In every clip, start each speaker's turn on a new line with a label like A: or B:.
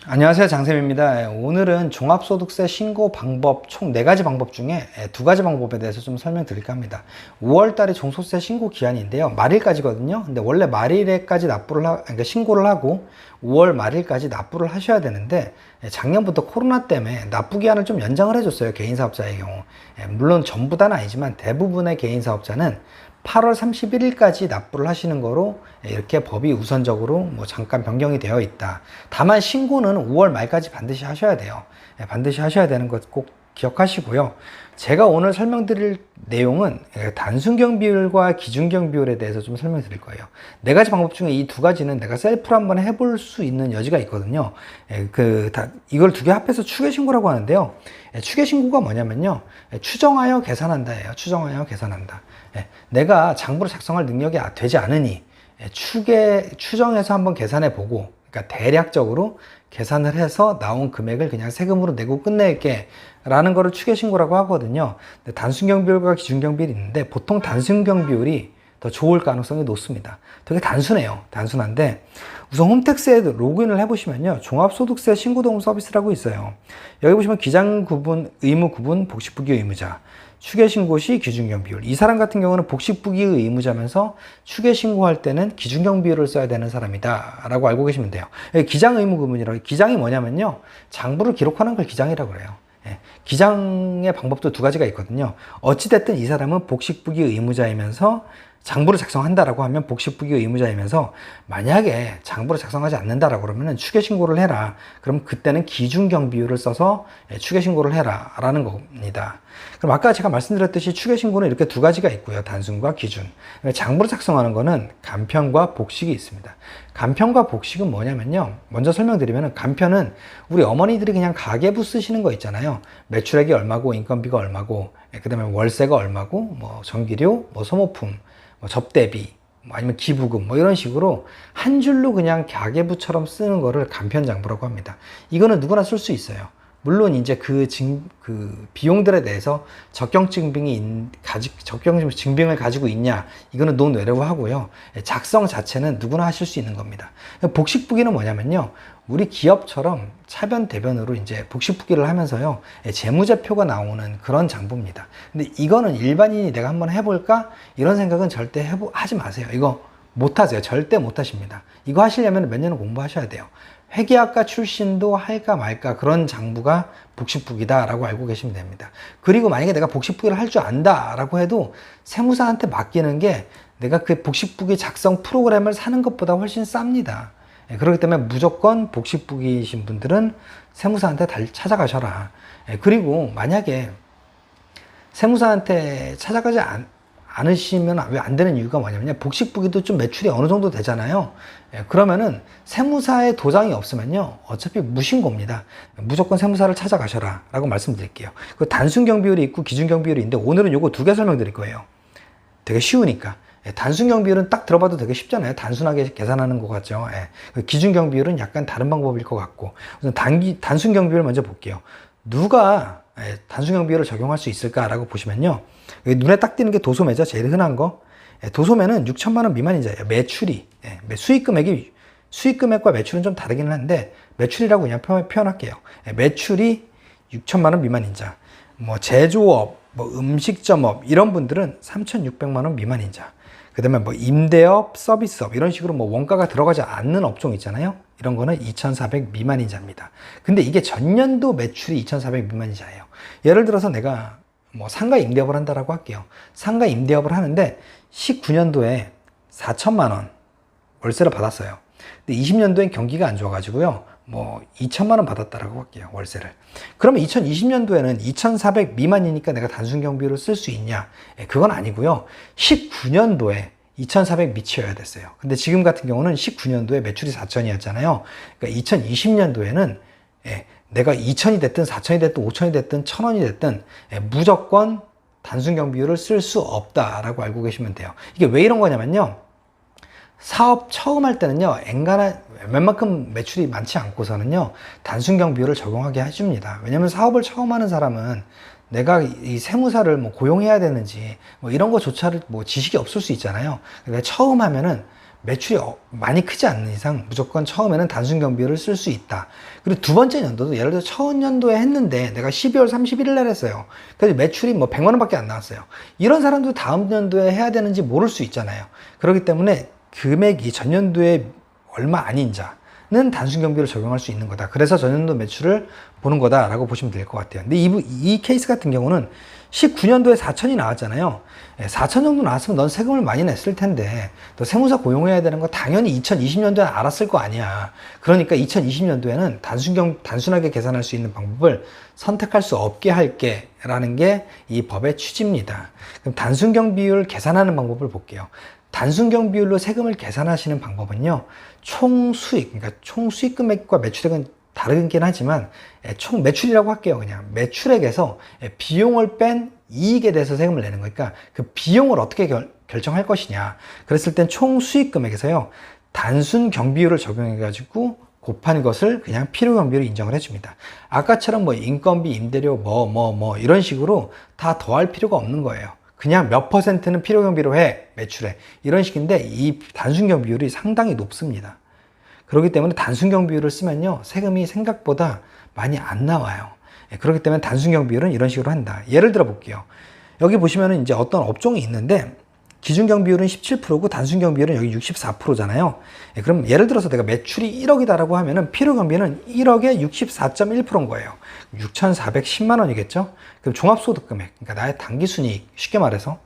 A: 안녕하세요, 장쌤입니다. 오늘은 종합소득세 신고 방법 총 4가지 방법 중에 2가지 방법에 대해서 좀 설명드릴까 합니다. 5월달에 종소득세 신고 기한인데요, 말일까지거든요. 근데 원래 말일에까지 그러니까 신고를 하고 5월 말일까지 납부를 하셔야 되는데, 작년부터 코로나 때문에 납부 기한을 좀 연장을 해줬어요, 개인사업자의 경우. 물론 전부 다는 아니지만 대부분의 개인사업자는 8월 31일까지 납부를 하시는 거로 이렇게 법이 우선적으로 잠깐 변경이 되어 있다. 다만 신고는 5월 말까지 반드시 하셔야 돼요. 반드시 하셔야 되는 것 꼭 기억하시고요. 제가 오늘 설명드릴 내용은 단순경 비율과 기준경 비율에 대해서 좀 설명드릴 거예요. 4가지 방법 중에 이 2가지는 내가 셀프로 한번 해볼 수 있는 여지가 있거든요. 이걸 2개 합해서 추계신고라고 하는데요. 추계신고가 뭐냐면요, 추정하여 계산한다예요. 추정하여 계산한다. 내가 장부를 작성할 능력이 되지 않으니 추정해서 한번 계산해 보고, 그러니까 대략적으로 계산을 해서 나온 금액을 그냥 세금으로 내고 끝낼게 라는 거를 추계신고라고 하거든요. 단순경 비율과 기준경 비율이 있는데, 보통 단순경 비율이 더 좋을 가능성이 높습니다. 되게 단순해요. 단순한데, 우선 홈택스에 로그인을 해보시면요, 종합소득세 신고도움 서비스라고 있어요. 여기 보시면 기장 구분, 의무 구분, 복식부기 의무자, 추계신고 시 기준경 비율. 이 사람 같은 경우는 복식부기 의무자면서 추계신고할 때는 기준경 비율을 써야 되는 사람이다 라고 알고 계시면 돼요. 기장 의무 구분이라고, 기장이 뭐냐면요, 장부를 기록하는 걸 기장이라고 그래요. 기장의 방법도 2가지가 있거든요. 어찌됐든 이 사람은 복식부기 의무자이면서 장부를 작성한다라고 하면 복식부기 의무자이면서, 만약에 장부를 작성하지 않는다라고 그러면 추계신고를 해라. 그럼 그때는 기준경 비율을 써서 추계신고를 해라 라는 겁니다. 그럼 아까 제가 말씀드렸듯이 추계신고는 이렇게 2가지가 있고요. 단순과 기준. 장부를 작성하는 거는 간편과 복식이 있습니다. 간편과 복식은 뭐냐면요, 먼저 설명드리면, 간편은 우리 어머니들이 그냥 가계부 쓰시는 거 있잖아요. 매출액이 얼마고 인건비가 얼마고, 그 다음에 월세가 얼마고, 전기료, 소모품, 접대비, 아니면 기부금, 이런 식으로 한 줄로 그냥 가계부처럼 쓰는 거를 간편장부라고 합니다. 이거는 누구나 쓸 수 있어요. 물론 이제 그 비용들에 대해서 적정 증빙을 가지고 있냐, 이거는 논외로 하고요. 작성 자체는 누구나 하실 수 있는 겁니다. 복식부기는 뭐냐면요, 우리 기업처럼 차변 대변으로 이제 복식부기를 하면서요, 재무제표가 나오는 그런 장부입니다. 근데 이거는 일반인이 내가 한번 해볼까? 이런 생각은 절대 하지 마세요. 이거 못하세요. 절대 못하십니다. 이거 하시려면 몇 년은 공부하셔야 돼요. 회계학과 출신도 할까 말까 그런 장부가 복식부기다 라고 알고 계시면 됩니다. 그리고 만약에 내가 복식부기를 할 줄 안다 라고 해도 세무사한테 맡기는 게, 내가 그 복식부기 작성 프로그램을 사는 것보다 훨씬 쌉니다. 그렇기 때문에 무조건 복식부기이신 분들은 세무사한테 찾아가셔라. 그리고 만약에 세무사한테 찾아가지 않으시면 왜 안 되는 이유가 뭐냐면, 복식부기도 좀 매출이 어느 정도 되잖아요. 그러면은 세무사에 도장이 없으면요, 어차피 무신고입니다. 무조건 세무사를 찾아가셔라 라고 말씀드릴게요. 그 단순경 비율이 있고 기준경 비율이 있는데, 오늘은 요거 2개 설명드릴 거예요. 되게 쉬우니까. 단순경 비율은 딱 들어봐도 되게 쉽잖아요. 단순하게 계산하는 것 같죠. 기준경 비율은 약간 다른 방법일 것 같고, 우선 단순경 비율 먼저 볼게요. 누가 단순경 비율을 적용할 수 있을까라고 보시면요, 눈에 딱 띄는 게 도소매죠. 제일 흔한 거. 도소매는 6천만 원 미만이자예요. 매출이. 수익금액과 매출은 좀 다르기는 한데, 매출이라고 그냥 표현할게요. 매출이 6천만 원 미만인자. 제조업, 음식점업, 이런 분들은 3,600만 원 미만인자. 그 다음에 임대업, 서비스업, 이런 식으로 원가가 들어가지 않는 업종 있잖아요. 이런 거는 2,400 미만인자입니다. 근데 이게 전년도 매출이 2,400 미만인자예요. 예를 들어서 내가 상가 임대업을 한다라고 할게요. 상가 임대업을 하는데 19년도에 4천만 원 월세를 받았어요. 근데 20년도엔 경기가 안 좋아가지고요, 2천만 원 받았다라고 할게요, 월세를. 그러면 2020년도에는 2,400 미만이니까 내가 단순경비율을 쓸 수 있냐? 그건 아니고요. 19년도에 2,400 미치어야 됐어요. 근데 지금 같은 경우는 19년도에 매출이 4천이었잖아요. 그러니까 2020년도에는 내가 2천이 됐든 4천이 됐든 5천이 됐든 1,000원이 됐든 무조건 단순경비율을 쓸 수 없다라고 알고 계시면 돼요. 이게 왜 이런 거냐면요, 사업 처음 할 때는요, 웬만큼 매출이 많지 않고서는요, 단순경 비율을 적용하게 해줍니다. 왜냐면 사업을 처음 하는 사람은 내가 이 세무사를 고용해야 되는지 이런 거조차를 지식이 없을 수 있잖아요. 그러니까 처음 하면은 매출이 많이 크지 않는 이상 무조건 처음에는 단순경비율을 쓸 수 있다. 그리고 두 번째 연도도 예를 들어 첫 연도에 했는데 내가 12월 31일 날 했어요. 그래서 매출이 뭐 100만 원밖에 안 나왔어요. 이런 사람도 다음 연도에 해야 되는지 모를 수 있잖아요. 그렇기 때문에 금액이 전년도에 얼마 아닌 자는 단순경비율을 적용할 수 있는 거다. 그래서 전년도 매출을 보는 거다라고 보시면 될 것 같아요. 근데 이 케이스 같은 경우는 19년도에 4천이 나왔잖아요. 4천 정도 나왔으면 넌 세금을 많이 냈을 텐데 너 세무사 고용해야 되는 거 당연히 2020년도에 알았을 거 아니야. 그러니까 2020년도에는 단순하게 계산할 수 있는 방법을 선택할 수 없게 할게 라는 게 이 법의 취지입니다. 그럼 단순경비율 계산하는 방법을 볼게요. 단순경비율로 세금을 계산하시는 방법은요, 총수익, 그러니까 총수익 금액과 매출액은 다르긴 하지만 총 매출이라고 할게요. 그냥 매출액에서 비용을 뺀 이익에 대해서 세금을 내는 거니까 그 비용을 어떻게 결정할 것이냐. 그랬을 땐 총 수익 금액에서요, 단순 경비율을 적용해 가지고 곱한 것을 그냥 필요 경비로 인정을 해줍니다. 아까처럼 뭐 인건비, 임대료, 이런 식으로 다 더할 필요가 없는 거예요. 그냥 몇 퍼센트는 필요 경비로 해, 매출에. 이런 식인데 이 단순 경비율이 상당히 높습니다. 그렇기 때문에 단순경 비율을 쓰면요, 세금이 생각보다 많이 안 나와요. 그렇기 때문에 단순경 비율은 이런 식으로 한다. 예를 들어 볼게요. 여기 보시면은 이제 어떤 업종이 있는데 기준경 비율은 17%고 단순경 비율은 여기 64%잖아요. 그럼 예를 들어서 내가 매출이 1억이다라고 하면은 필요 경비는 1억에 64.1%인 거예요. 6,410만 원이겠죠? 그럼 종합소득 금액, 그러니까 나의 당기순이익, 쉽게 말해서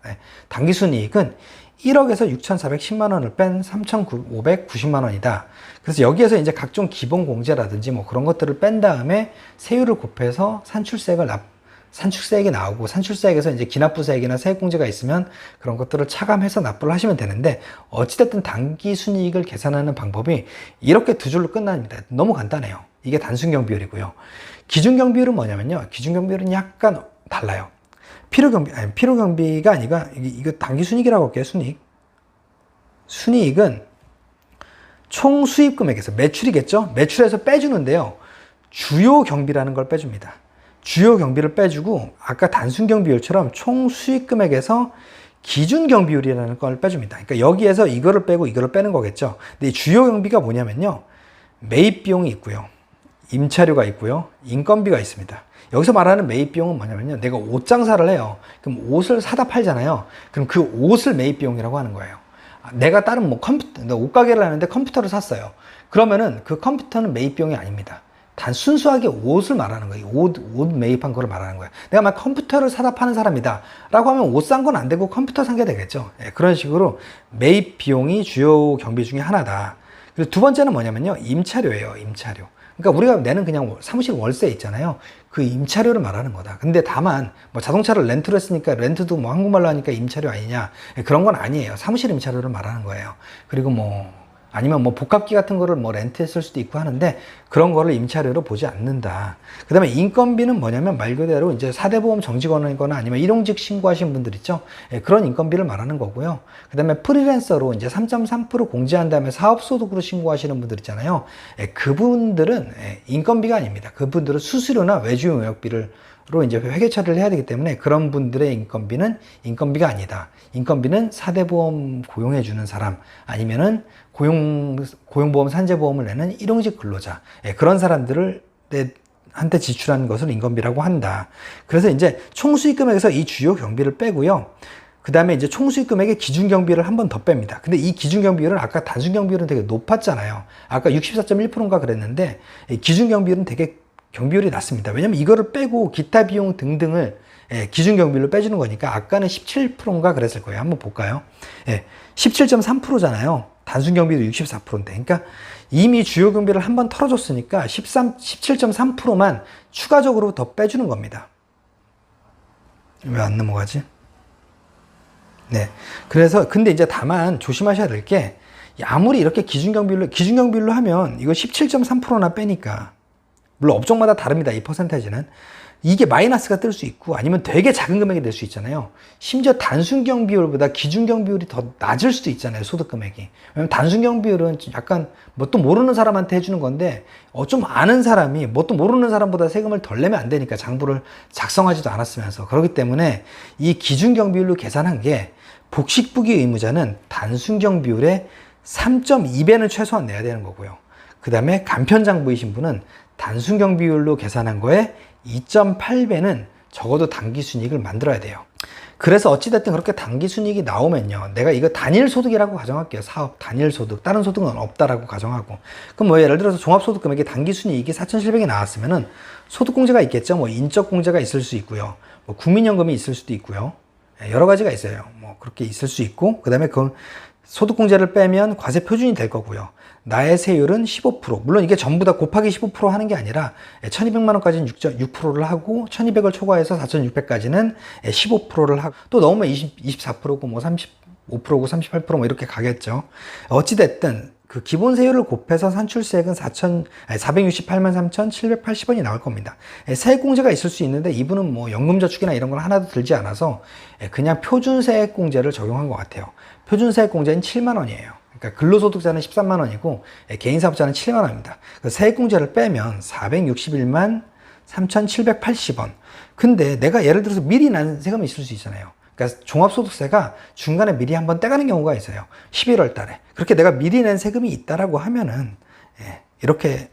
A: 당기순이익은 1억에서 6,410만 원을 뺀 3,590만 원이다. 그래서 여기에서 이제 각종 기본공제라든지 뭐 그런 것들을 뺀 다음에 세율을 곱해서 산출세액이 나오고, 산출세액에서 이제 기납부세액이나 세액공제가 있으면 그런 것들을 차감해서 납부를 하시면 되는데, 어찌됐든 당기순이익을 계산하는 방법이 이렇게 두 줄로 끝납니다. 너무 간단해요. 이게 단순경비율이고요. 기준경비율은 뭐냐면요, 기준경비율은 약간 달라요. 필요경비가 아니라, 이거 당기순이익이라고 할게요, 순이익은 총 수입 금액에서, 매출이겠죠? 매출에서 빼주는데요, 주요 경비라는 걸 빼줍니다. 주요 경비를 빼주고, 아까 단순 경비율처럼 총 수익 금액에서 기준 경비율이라는 걸 빼줍니다. 그러니까 여기에서 이거를 빼고 이거를 빼는 거겠죠. 근데 이 주요 경비가 뭐냐면요, 매입 비용이 있고요, 임차료가 있고요, 인건비가 있습니다. 여기서 말하는 매입 비용은 뭐냐면요, 내가 옷 장사를 해요. 그럼 옷을 사다 팔잖아요. 그럼 그 옷을 매입 비용이라고 하는 거예요. 내가 다른 뭐 옷가게를 하는데 컴퓨터를 샀어요. 그러면은 그 컴퓨터는 매입 비용이 아닙니다. 단 순수하게 옷을 말하는 거예요. 옷 매입한 거를 말하는 거예요. 내가 막 컴퓨터를 사다 파는 사람이다 라고 하면 옷 산 건 안 되고 컴퓨터 산 게 되겠죠. 그런 식으로 매입 비용이 주요 경비 중에 하나다. 그리고 두 번째는 뭐냐면요, 임차료예요. 임차료. 그러니까 우리가 내는 그냥 사무실 월세 있잖아요. 그 임차료를 말하는 거다. 근데 다만 뭐 자동차를 렌트로 했으니까 렌트도 뭐 한국말로 하니까 임차료 아니냐, 그런 건 아니에요. 사무실 임차료를 말하는 거예요. 그리고 뭐 아니면 뭐 복합기 같은 거를 뭐 렌트했을 수도 있고 하는데, 그런 거를 임차료로 보지 않는다. 그 다음에 인건비는 뭐냐면 말 그대로 이제 4대 보험 정직원이거나 아니면 일용직 신고하신 분들 있죠. 그런 인건비를 말하는 거고요. 그 다음에 프리랜서로 이제 3.3% 공제한 다음에 사업소득으로 신고하시는 분들 있잖아요. 그분들은 인건비가 아닙니다. 그분들은 수수료나 외주용 의역비를 로 이제 회계 처리를 해야 되기 때문에 그런 분들의 인건비는 인건비가 아니다. 인건비는 4대 보험 고용해 주는 사람, 아니면은 고용보험 산재보험을 내는 일용직 근로자, 그런 사람들을 한테 지출하는 것을 인건비라고 한다. 그래서 이제 총수익 금액에서 이 주요 경비를 빼고요. 그 다음에 이제 총수익 금액의 기준 경비를 한 번 더 뺍니다. 근데 이 기준 경비율은 아까 단순 경비율은 되게 높았잖아요. 아까 64.1%인가 그랬는데, 기준 경비율은 되게 경비율이 낮습니다. 왜냐면 이거를 빼고 기타 비용 등등을 기준 경비율로 빼주는 거니까, 아까는 17%인가 그랬을 거예요. 한번 볼까요? 17.3%잖아요. 단순 경비도 64%인데. 그러니까 이미 주요 경비를 한번 털어줬으니까 17.3%만 추가적으로 더 빼주는 겁니다. 왜 안 넘어가지? 네. 그래서, 근데 이제 다만 조심하셔야 될 게, 아무리 이렇게 기준 경비율로 하면 이거 17.3%나 빼니까, 물론 업종마다 다릅니다. 이 퍼센테이지는. 이게 마이너스가 뜰 수 있고, 아니면 되게 작은 금액이 될 수 있잖아요. 심지어 단순경 비율보다 기준경 비율이 더 낮을 수도 있잖아요. 소득 금액이. 왜냐면 단순경 비율은 약간 뭣도 모르는 사람한테 해주는 건데, 좀 아는 사람이 뭣도 모르는 사람보다 세금을 덜 내면 안 되니까, 장부를 작성하지도 않았으면서. 그렇기 때문에 이 기준경 비율로 계산한 게, 복식부기 의무자는 단순경 비율의 3.2배는 최소한 내야 되는 거고요. 그 다음에 간편장부이신 분은 단순경비율로 계산한 거에 2.8배는 적어도 당기순이익을 만들어야 돼요. 그래서 어찌됐든 그렇게 당기순이익이 나오면요, 내가 이거 단일소득이라고 가정할게요. 사업 단일소득, 다른 소득은 없다라고 가정하고, 그럼 뭐 예를 들어서 종합소득금액의 당기순이익이 4,700이 나왔으면은 소득공제가 있겠죠. 뭐 인적공제가 있을 수 있고요, 뭐 국민연금이 있을 수도 있고요, 여러 가지가 있어요. 뭐 그렇게 있을 수 있고, 그 다음에 그 소득공제를 빼면 과세 표준이 될 거고요. 나의 세율은 15%. 물론 이게 전부 다 곱하기 15% 하는 게 아니라 1200만 원까지는 6%를 하고 1200을 초과해서 4600까지는 15%를 하고, 또 넘으면 24%고 뭐 35%고 38%뭐 이렇게 가겠죠. 어찌됐든 그 기본 세율을 곱해서 산출세액은 468만 3,780원이 나올 겁니다. 세액공제가 있을 수 있는데 이분은 뭐 연금저축이나 이런 건 하나도 들지 않아서 그냥 표준세액공제를 적용한 것 같아요. 표준세액공제는 7만 원이에요. 그러니까 근로소득자는 13만 원이고 개인사업자는 7만 원입니다. 세액공제를 빼면 461만 3,780원. 근데 내가 예를 들어서 미리 난 세금이 있을 수 있잖아요. 그러니까 종합소득세가 중간에 미리 한번 떼가는 경우가 있어요. 11월 달에. 그렇게 내가 미리 낸 세금이 있다라고 하면은 이렇게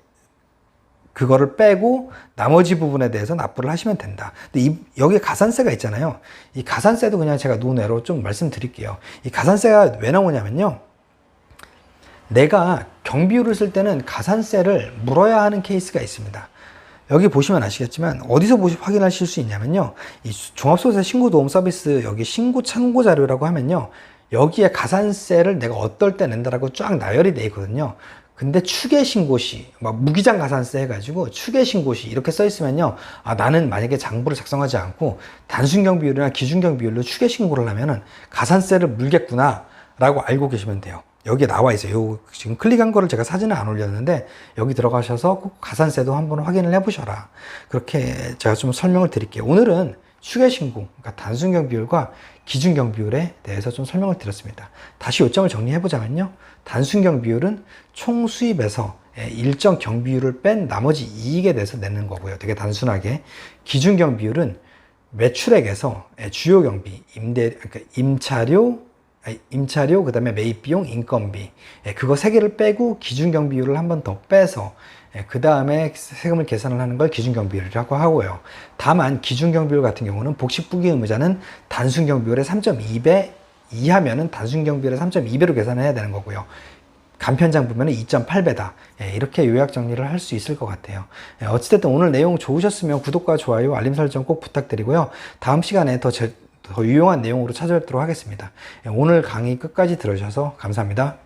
A: 그거를 빼고 나머지 부분에 대해서 납부를 하시면 된다. 근데 여기에 가산세가 있잖아요. 이 가산세도 그냥 제가 논외로 좀 말씀드릴게요. 이 가산세가 왜 나오냐면요, 내가 경비율을 쓸 때는 가산세를 물어야 하는 케이스가 있습니다. 여기 보시면 아시겠지만 어디서 확인하실 수 있냐면요, 이 종합소득세 신고도움 서비스 여기 신고 참고 자료라고 하면요, 여기에 가산세를 내가 어떨 때 낸다라고 쫙 나열이 돼 있거든요. 근데 추계신고시, 막 무기장 가산세 해가지고 추계신고시 이렇게 써 있으면요, 아, 나는 만약에 장부를 작성하지 않고 단순경비율이나 기준경비율로 추계신고를 하면은 가산세를 물겠구나 라고 알고 계시면 돼요. 여기에 나와 있어요. 지금 클릭한 거를 제가 사진을 안 올렸는데 여기 들어가셔서 꼭 가산세도 한번 확인을 해 보셔라. 그렇게 제가 좀 설명을 드릴게요. 오늘은 추계신고, 그러니까 단순경비율과 기준경비율에 대해서 좀 설명을 드렸습니다. 다시 요점을 정리해 보자면요, 단순경비율은 총 수입에서 일정 경비율을 뺀 나머지 이익에 대해서 내는 거고요. 되게 단순하게. 기준경비율은 매출액에서 주요 경비, 그러니까 임차료, 그 다음에 매입비용, 인건비, 그거 세 개를 빼고 기준경비율을 한 번 더 빼서 그 다음에 세금을 계산을 하는 걸 기준경비율이라고 하고요. 다만 기준경비율 같은 경우는 복식부기 의무자는 단순경비율의 3.2배 이하면은 단순경비율의 3.2배로 계산을 해야 되는 거고요. 간편장부면 2.8배다. 이렇게 요약 정리를 할 수 있을 것 같아요. 어찌됐든 오늘 내용 좋으셨으면 구독과 좋아요, 알림 설정 꼭 부탁드리고요. 다음 시간에 더 유용한 내용으로 찾아뵙도록 하겠습니다. 오늘 강의 끝까지 들어주셔서 감사합니다.